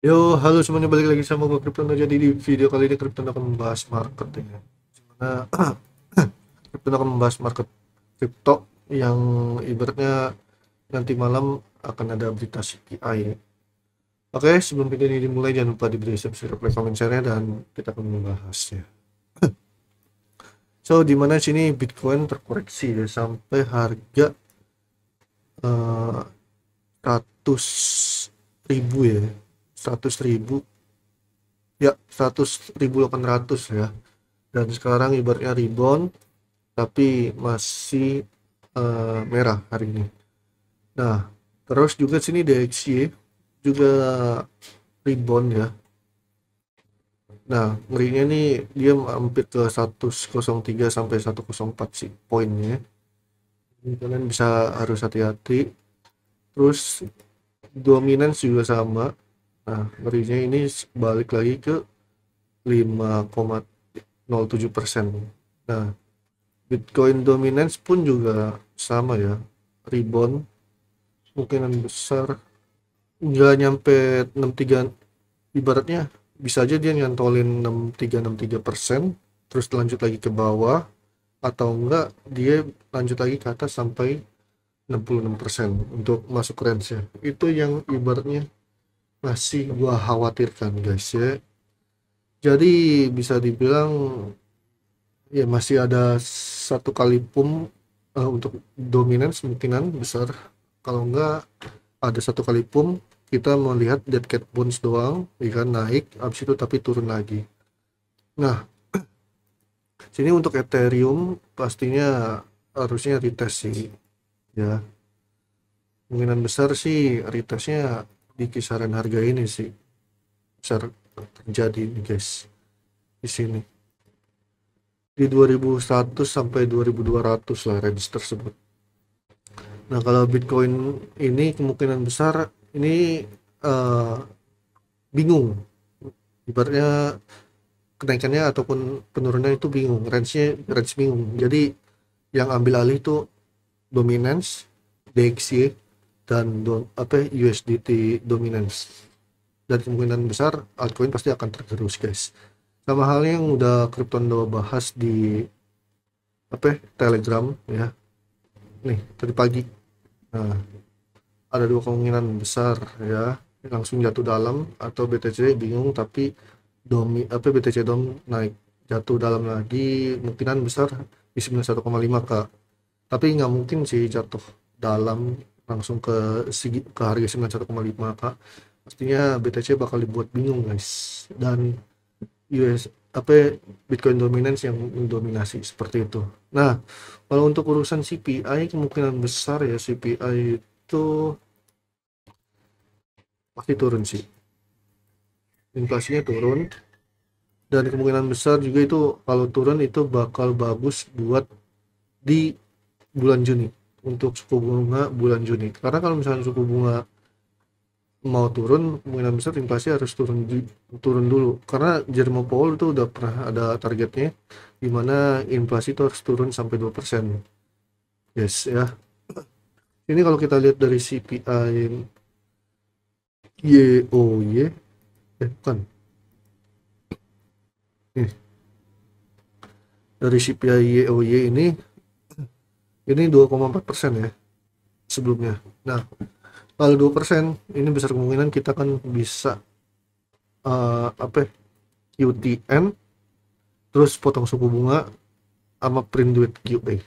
Yo, halo semuanya, balik lagi sama gue Kryptono. Jadi di video kali ini Kryptono akan membahas market ya. Dimana Kryptono akan membahas market kripto yang ibaratnya nanti malam akan ada berita CPI. Oke, sebelum video ini dimulai jangan lupa diberi subscribe, like, comment, share dan kita akan membahasnya. So, dimana sini Bitcoin terkoreksi ya sampai harga 100 ribu ya, 100 ribu ya, 100.800 ya. Dan sekarang ibaratnya rebound tapi masih merah hari ini. Nah, terus juga sini DXY juga rebound ya. Nah, ngerinya nih dia hampir ke 103 sampai 104 sih poinnya. Ini kalian bisa harus hati-hati. Terus dominance juga sama. Nah, ngerinya ini balik lagi ke 5,07%. Nah, Bitcoin dominance pun juga sama ya, rebound kemungkinan besar nggak nyampe 63, ibaratnya bisa aja dia nyantolin 63% terus lanjut lagi ke bawah, atau enggak dia lanjut lagi ke atas sampai 66% untuk masuk range ya. Itu yang ibaratnya masih gua khawatirkan guys ya. Jadi bisa dibilang ya masih ada satu kali pump untuk dominance kemungkinan besar. Kalau enggak ada satu kali pump kita melihat dead cat bounce doang, ya kan, naik habis itu tapi turun lagi. Nah, sini untuk Ethereum pastinya harusnya retest sih ya. Kemungkinan besar sih retestnya di kisaran harga ini sih besar terjadi nih guys, di sini di 2100 sampai 2200 lah range tersebut. Nah, kalau Bitcoin ini kemungkinan besar ini eh, bingung. Ibaratnya kenaikannya ataupun penurunan itu bingung, range-nya range bingung. Jadi yang ambil alih itu dominance, DXY dan USDT dominance. Dan kemungkinan besar altcoin pasti akan tergerus, guys. Sama halnya yang udah Kryptondo bahas di Telegram ya. Nih, tadi pagi. Nah, ada dua kemungkinan besar ya, langsung jatuh dalam atau BTC bingung tapi BTC dom naik jatuh dalam lagi, kemungkinan besar di 91,5 Kak. Tapi nggak mungkin sih jatuh dalam langsung ke harga 91,5 Kak. Pastinya BTC bakal dibuat bingung guys, dan US Bitcoin dominance yang mendominasi seperti itu. Nah, kalau untuk urusan CPI kemungkinan besar ya CPI itu pasti turun sih, inflasinya turun, dan kemungkinan besar juga itu kalau turun itu bakal bagus buat di bulan Juni, untuk suku bunga bulan Juni. Karena kalau misalnya suku bunga mau turun, kemungkinan besar inflasi harus turun dulu, karena Jerome Powell itu udah pernah ada targetnya di mana inflasi itu harus turun sampai 2%. Yes ya. Ini kalau kita lihat dari CPI YOY, bukan, nih, dari CPI YOY ini 2,4% ya sebelumnya. Nah, kalau 2% ini besar kemungkinan kita kan bisa eh, apa ya, QTN terus potong suku bunga sama print duit QA.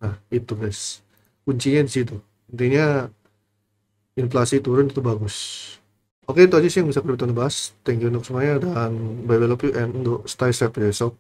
Nah, itu guys. Kuncinya di situ. Intinya inflasi turun itu bagus. Oke, itu aja sih yang bisa kita bahas. Thank you untuk semuanya dan bye bye, love you and untuk stay safe ya sob.